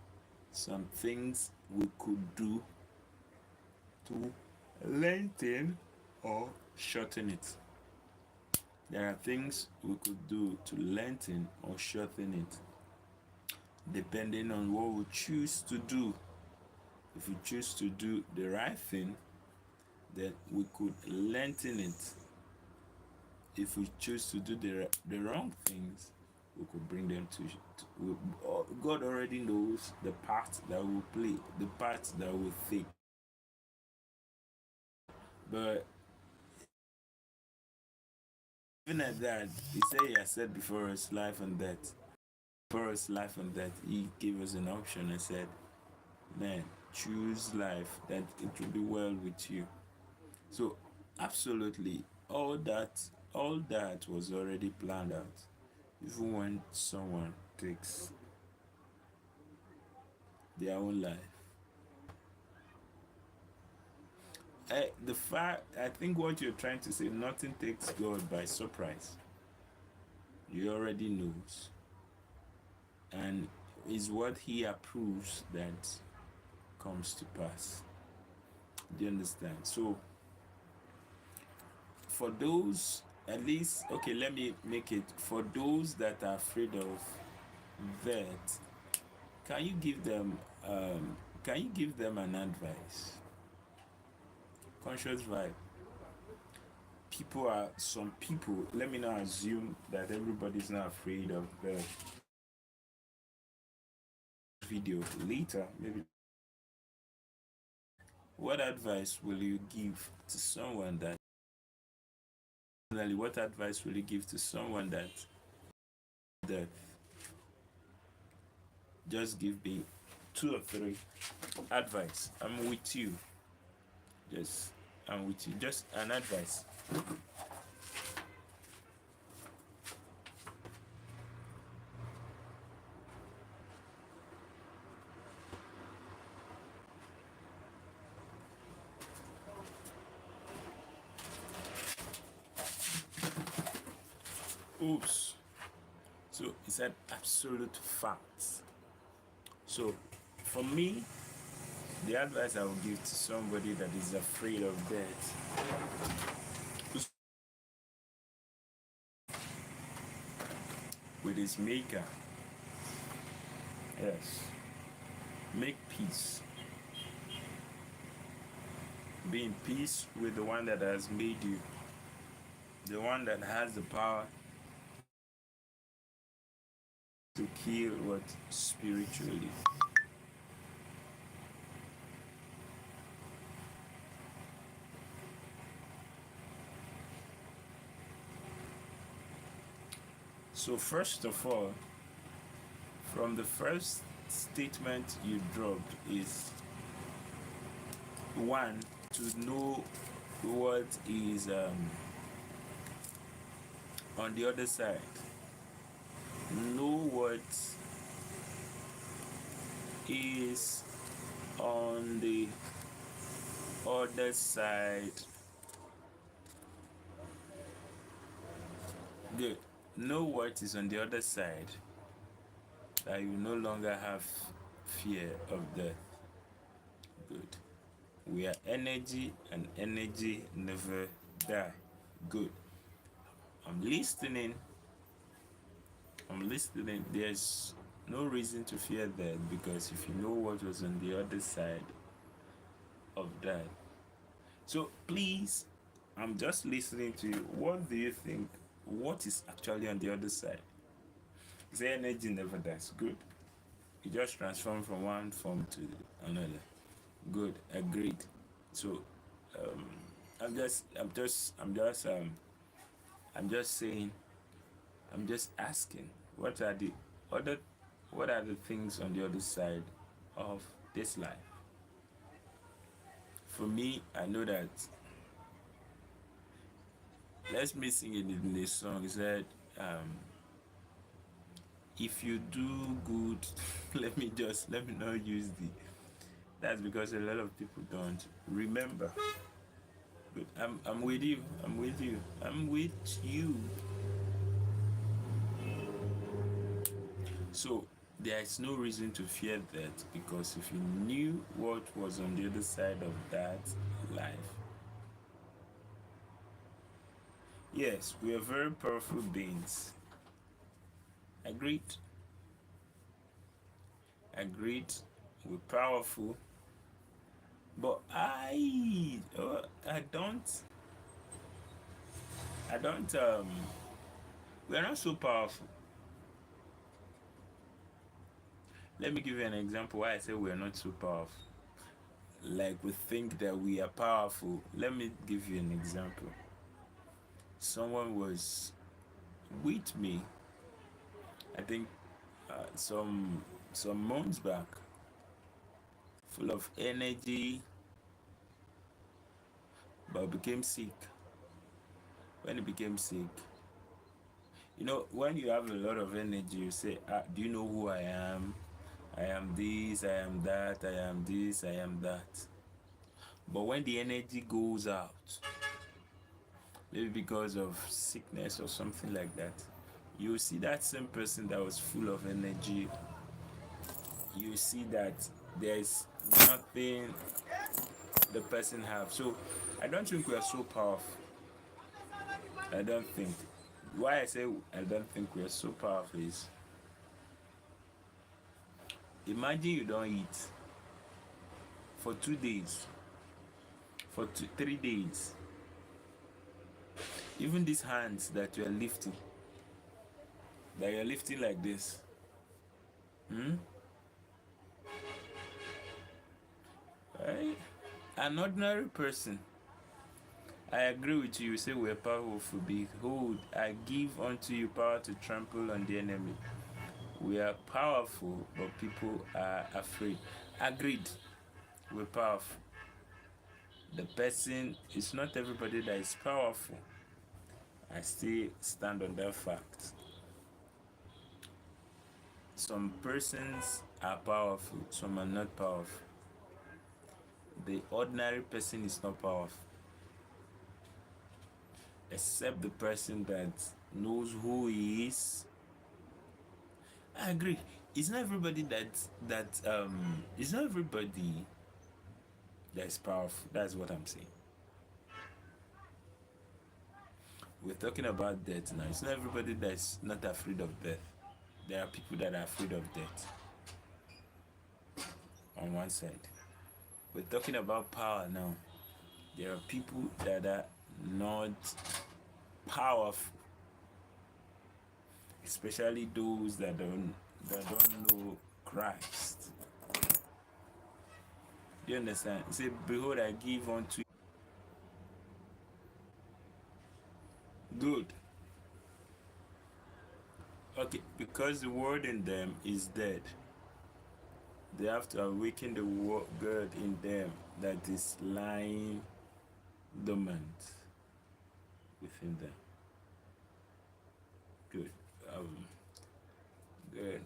some things we could do to lengthen or shorten it. There are things we could do to lengthen or shorten it, depending on what we choose to do. If we choose to do the right thing, then we could lengthen it. If we choose to do the wrong things, we could bring them God already knows the part that we play, the part that we take. But even at that, He has said before us life and death. For us life and death, He gave us an option and said, man, choose life, that it will be well with you. So absolutely, all that was already planned out. Even when someone takes their own life. I think what you're trying to say, nothing takes God by surprise. He already knows. And is what He approves that comes to pass. Do you understand? So, for those, at least, okay, let me make it, for those that are afraid of that, can you give them, an advice? Conscious vibe. Some people, let me not assume that everybody's not afraid of the video later, maybe. What advice will you give to someone that, what advice will you give to someone that just give me 2 or 3 advice? I'm with you. I'm with you. Just an advice. Oops. So it's an absolute fact. So for me, The advice I would give to somebody that is afraid of death, with his maker, yes, make peace. Be in peace with the one that has made you, the one that has the power to kill what spiritually. So first of all, from the first statement you dropped is one, to know what is on the other side. Know what is on the other side. Good. Know what is on the other side, that you no longer have fear of death. Good. We are energy, and energy never die. Good. I'm listening. I'm listening. There's no reason to fear that, because if you know what was on the other side of that. So please, I'm just listening to you. What do you think? What is actually on the other side? The energy never dies. Good. You just transform from one form to another. Good. Agreed. So um, I'm just saying, I'm just asking, other what are the things on the other side of this life? For me, I know that. Let's me sing it in a song. It said, if you do good, let me not use the. That's because a lot of people don't remember. But I'm with you. I'm with you. I'm with you. So there is no reason to fear that, because if you knew what was on the other side of that life, yes, we are very powerful beings. Agreed. Agreed. We're powerful, but I don't. We're not so powerful. Let me give you an example why I say we're not so powerful. Like we think that we are powerful. Let me give you an example. Someone was with me, I think, some months back, full of energy, but became sick. When he became sick, when you have a lot of energy, you say, do you know who I am? I am this, I am that, I am this, I am that. But when the energy goes out, maybe because of sickness or something like that, you see that same person that was full of energy, you see that there's nothing the person have. So I don't think we are so powerful. I don't think. Why I say I don't think we are so powerful is, imagine you don't eat for 2 days, for 3 days. Even these hands that you're lifting like this. Right? An ordinary person. I agree with you. You say we're powerful. Behold, I give unto you power to trample on the enemy. We are powerful, but people are afraid. Agreed. We're powerful. The person is not everybody that is powerful. I still stand on that fact. Some persons are powerful, some are not powerful. The ordinary person is not powerful, except the person that knows who he is. I agree. It's not everybody it's not everybody That's powerful. That's what I'm saying. We're talking about death now. It's not everybody that's not afraid of death. There are people that are afraid of death on one side. We're talking about power now. There are people that are not powerful, especially those that don't know Christ. Do you understand? Say, behold, I give unto you. Good. Okay, because the word in them is dead. They have to awaken the word in them that is lying dormant within them. Good. Good.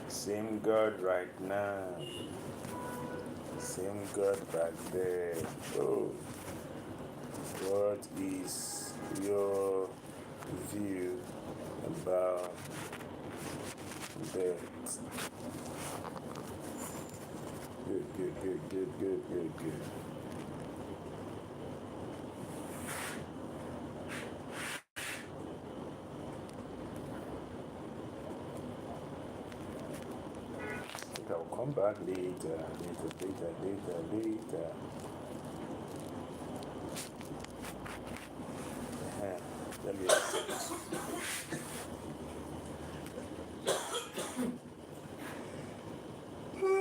Same God right now. Same God back there. Oh, what is your view about that? Good, good, good, good, good, good, good. I think I'll come back later, later. Let me